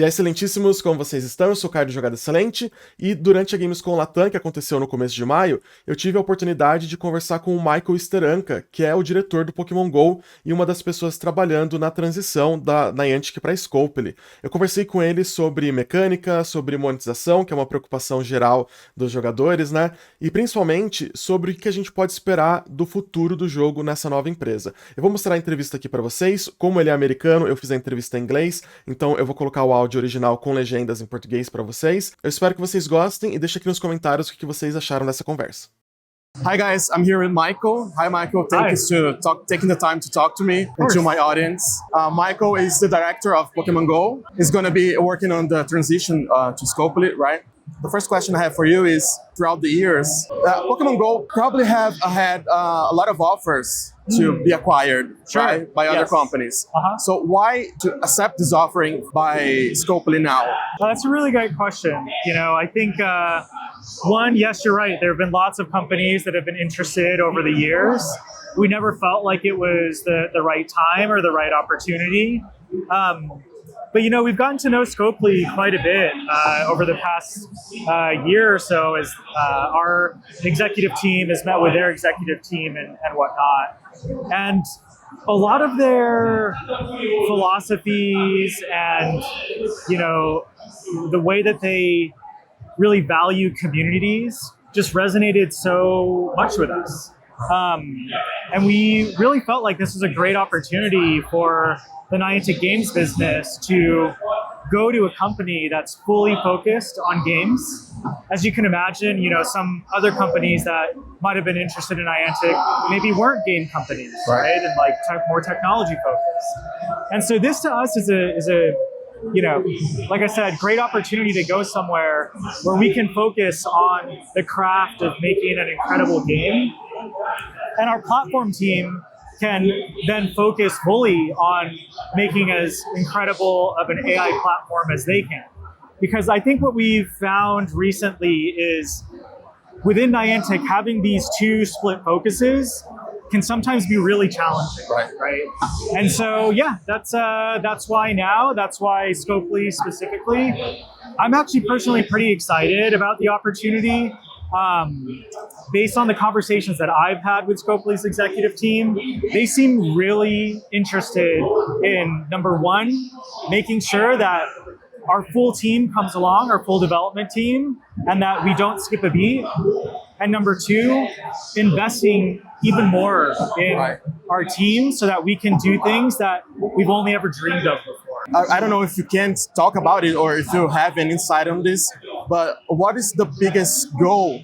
E aí, excelentíssimos, como vocês estão? Eu sou o Caio do Jogada Excelente, e durante a Gamescom Latam, que aconteceu no começo de maio, eu tive a oportunidade de conversar com o Michael Steranka, que é o diretor do Pokémon GO e uma das pessoas trabalhando na transição da Niantic para Scopely. Eu conversei com ele sobre mecânica, sobre monetização, que é uma preocupação geral dos jogadores, né? E principalmente sobre o que a gente pode esperar do futuro do jogo nessa nova empresa. Eu vou mostrar a entrevista aqui para vocês. Como ele é americano, eu fiz a entrevista em inglês, então eu vou colocar o áudio original com legendas em português para vocês. Eu espero que vocês gostem e deixem aqui nos comentários o que vocês acharam dessa conversa. Hi guys, I'm here with Michael. Hi Michael, thank you for taking the time to talk to me and to my audience. Michael is the director of Pokémon GO. He's going to be working on the transition to Scopely, right? The first question I have for you is, throughout the years, Pokémon GO probably have had a lot of offers to be acquired right, by other companies. So why to accept this offering by Scopely now? That's a really great question. You know, I think, one, yes, you're right. There have been lots of companies that have been interested over the years. We never felt like it was the right time or the right opportunity. But, you know, we've gotten to know Scopely quite a bit over the past year or so as our executive team has met with their executive team and whatnot. And a lot of their philosophies and, you know, the way that they really value communities just resonated so much with us. And we really felt like this was a great opportunity for the Niantic Games business to go to a company that's fully focused on games. As you can imagine, you know, some other companies that might have been interested in Niantic maybe weren't game companies, right? And like more technology focused. And so this to us is a you know, like I said, great opportunity to go somewhere where we can focus on the craft of making an incredible game. And our platform team can then focus fully on making as incredible of an AI platform as they can. Because I think what we've found recently is within Niantic, having these two split focuses can sometimes be really challenging, right? And so, yeah, that's why now, that's why Scopely specifically. I'm actually personally pretty excited about the opportunity. Based on the conversations that I've had with Scopely's executive team, they seem really interested in, number one, making sure that our full team comes along, our full development team, and that we don't skip a beat. And number two, investing even more in our team so that we can do things that we've only ever dreamed of before. I don't know if you can talk about it or if you have an insight on this, but what is the biggest goal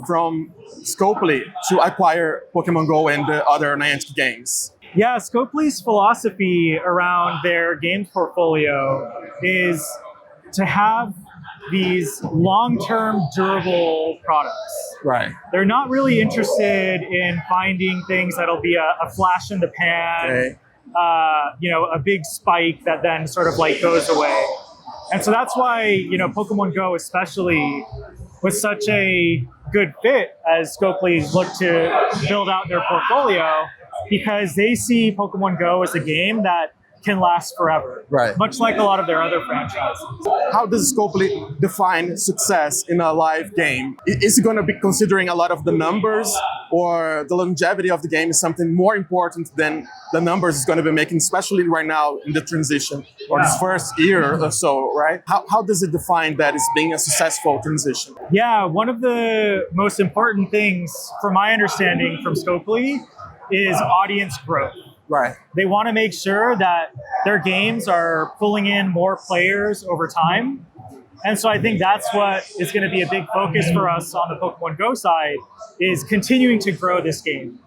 from Scopely to acquire Pokémon GO and the other Niantic games? Yeah, Scopely's philosophy around their games portfolio is to have these long-term durable products. Right. They're not really interested in finding things that'll be a flash in the pan, you know, a big spike that then sort of like goes away. And so that's why, you know, Pokemon GO especially was such a good fit as Scopely looked to build out their portfolio, because they see Pokemon GO as a game that can last forever, much like a lot of their other franchises. How does Scopely define success in a live game? Is it going to be considering a lot of the numbers, or the longevity of the game is something more important than the numbers it's going to be making, especially right now in the transition or this first year or so, right? How does it define that as being a successful transition? Yeah, one of the most important things, from my understanding from Scopely, is audience growth. Right. They want to make sure that their games are pulling in more players over time. And so I think that's what is going to be a big focus for us on the Pokemon GO side, is continuing to grow this game.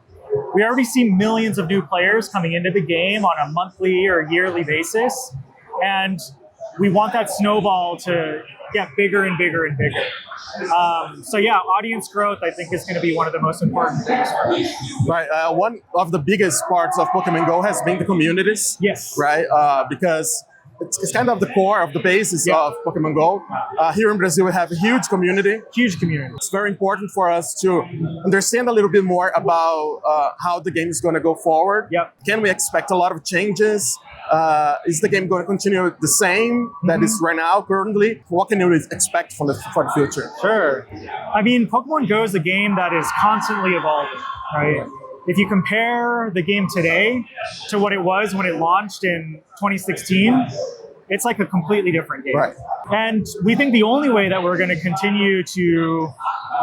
We already see millions of new players coming into the game on a monthly or yearly basis. And we want that snowball to get bigger and bigger and bigger. So yeah, audience growth, I think, is going to be one of the most important things for us. Right. One of the biggest parts of Pokemon GO has been the communities. Yes. Right. Because it's kind of the core of the basis of Pokemon GO. Here in Brazil, we have a huge community. Huge community. It's very important for us to understand a little bit more about how the game is going to go forward. Yep. Can we expect a lot of changes? Is the game going to continue the same that is right now currently? What can you expect for the future? Sure. I mean, Pokemon Go is a game that is constantly evolving, right? If you compare the game today to what it was when it launched in 2016, it's like a completely different game. Right. And we think the only way that we're going to continue to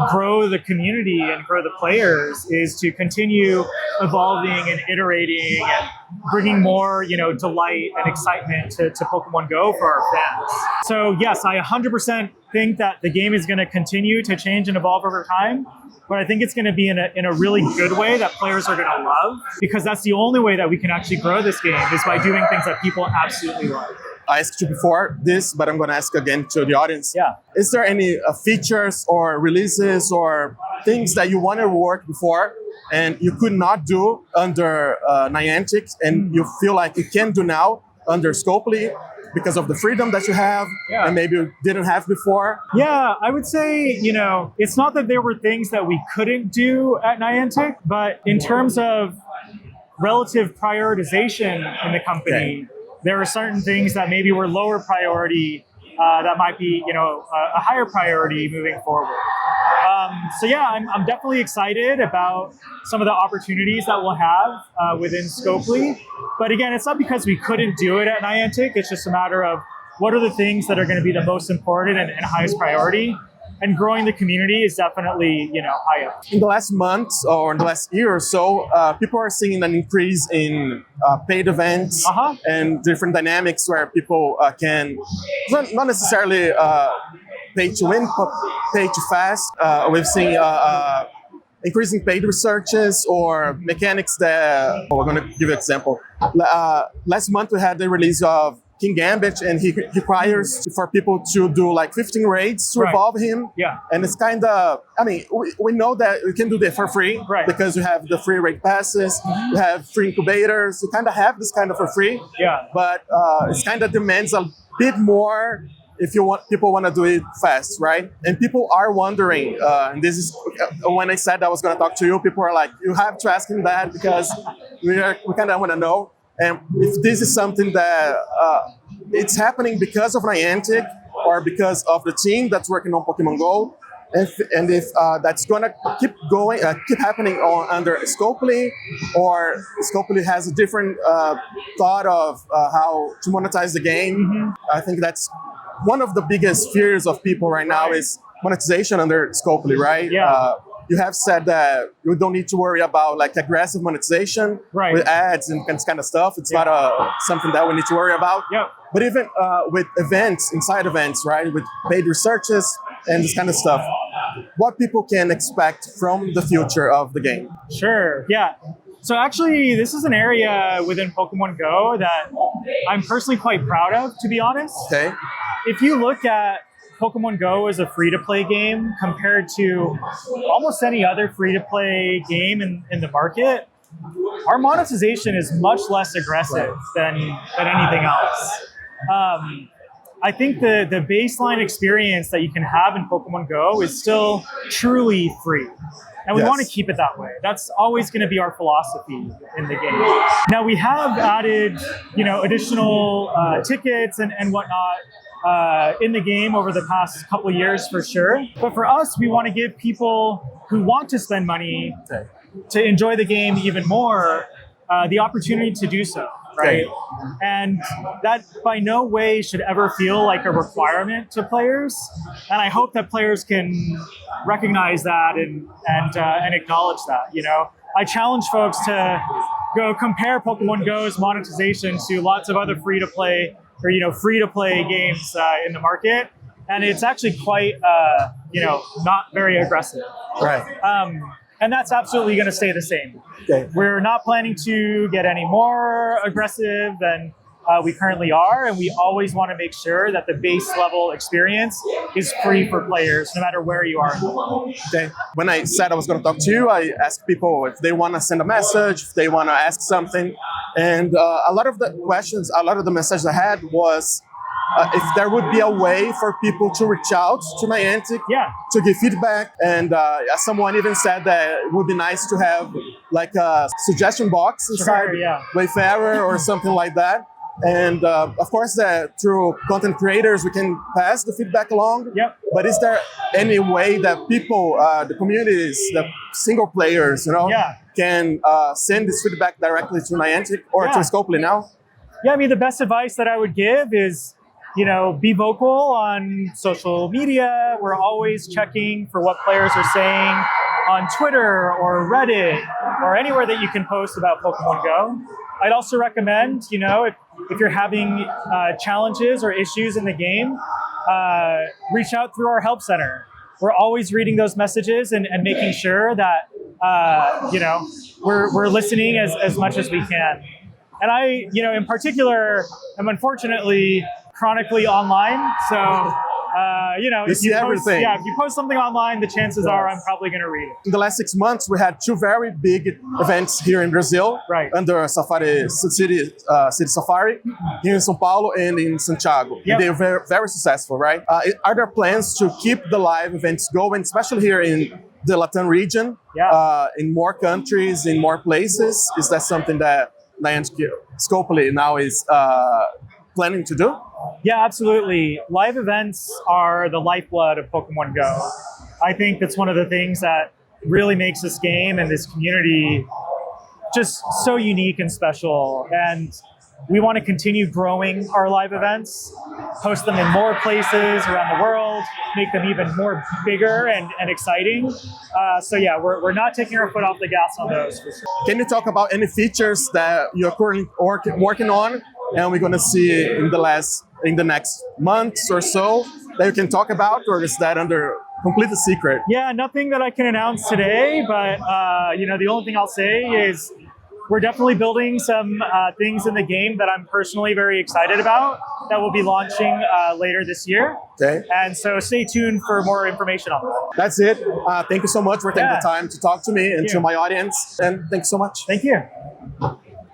grow the community and grow the players is to continue evolving and iterating and bringing more, delight and excitement to Pokemon Go for our fans. So yes, I 100% think that the game is going to continue to change and evolve over time. But I think it's going to be in a really good way that players are going to love, because that's the only way that we can actually grow this game is by doing things that people absolutely love. I asked you before this, but I'm going to ask again to the audience. Yeah. Is there any features or releases or things that you want to work before and you could not do under Niantic and you feel like you can do now under Scopely because of the freedom that you have and maybe you didn't have before? Yeah, I would say, it's not that there were things that we couldn't do at Niantic, but in terms of relative prioritization in the company, there are certain things that maybe were lower priority that might be, a higher priority moving forward. So yeah, I'm definitely excited about some of the opportunities that we'll have within Scopely. But again, it's not because we couldn't do it at Niantic. It's just a matter of what are the things that are going to be the most important and highest priority. And growing the community is definitely, high up. In the last month or in the last year or so, people are seeing an increase in paid events and different dynamics where people can not necessarily pay to win, but pay to fast. We've seen increasing paid researches or mechanics that, we're going to give you an example. Last month we had the release of King Gambit, and he requires for people to do like 15 raids to evolve him. Yeah. And it's kind of, we know that we can do that for free because you have the free raid passes, you have free incubators, you kind of have this kind of for free. Yeah. But it kind of demands a bit more if people want to do it fast, right? And people are wondering, and this is when I said I was going to talk to you, people are like, you have to ask him that because we kind of want to know. And if this is something that it's happening because of Niantic or because of the team that's working on Pokemon GO, and if that's going to keep happening under Scopely, or Scopely has a different thought of how to monetize the game. I think that's one of the biggest fears of people right now is monetization under Scopely, right? Yeah. You have said that you don't need to worry about like aggressive monetization with ads and kind of stuff. It's not something that we need to worry about. Yep. But even with events, inside events, right, with paid researches and this kind of stuff, what people can expect from the future of the game? Sure. Yeah. So actually, this is an area within Pokemon Go that I'm personally quite proud of, to be honest. Okay. If you look at Pokemon Go as a free-to-play game compared to almost any other free-to-play game in the market, our monetization is much less aggressive than anything else. I think the baseline experience that you can have in Pokemon Go is still truly free. And we want to keep it that way. That's always going to be our philosophy in the game. Now, we have added, additional tickets and whatnot in the game over the past couple of years for sure. But for us, we want to give people who want to spend money to enjoy the game even more the opportunity to do so, right? And that by no way should ever feel like a requirement to players. And I hope that players can recognize that and acknowledge that, I challenge folks to go compare Pokemon Go's monetization to lots of other free-to-play games in the market, and it's actually quite not very aggressive. Right. And that's absolutely going to stay the same. Okay. We're not planning to get any more aggressive than we currently are, and we always want to make sure that the base level experience is free for players, no matter where you are in the world. Okay. When I said I was going to talk to you, I asked people if they want to send a message, if they want to ask something, and a lot of the messages I had was if there would be a way for people to reach out to Niantic to give feedback. And someone even said that it would be nice to have like a suggestion box inside Wayfarer or something like that. And of course, that through content creators, we can pass the feedback along. Yep. But is there any way that people, the communities, the single players, can send this feedback directly to Niantic or to Scopely now? Yeah, I mean, the best advice that I would give is, be vocal on social media. We're always checking for what players are saying on Twitter or Reddit or anywhere that you can post about Pokemon Go. I'd also recommend, if you're having challenges or issues in the game, reach out through our help center. We're always reading those messages and making sure that, we're listening as much as we can. And I, in particular, am unfortunately chronically online. So, if you post something online, the chances are I'm probably going to read it. In the last 6 months, we had 2 very big events here in Brazil, under Safari City Safari, here in São Paulo and in Santiago. Yep. They were very, very successful, right? Are there plans to keep the live events going, especially here in the Latam region, in more countries, in more places? Is that something that Niantic Scopely now is planning to do? Yeah, absolutely. Live events are the lifeblood of Pokemon Go. I think that's one of the things that really makes this game and this community just so unique and special. And we want to continue growing our live events, host them in more places around the world, make them even more bigger and exciting. We're not taking our foot off the gas on those for sure. Can you talk about any features that you're currently working on and we're going to see in the next months or so that you can talk about, or is that under complete secret? Yeah, nothing that I can announce today, but the only thing I'll say is we're definitely building some things in the game that I'm personally very excited about that will be launching later this year. Okay. And so stay tuned for more information on that. That's it. Thank you so much for taking the time to talk to me and to my audience. And thanks so much. Thank you.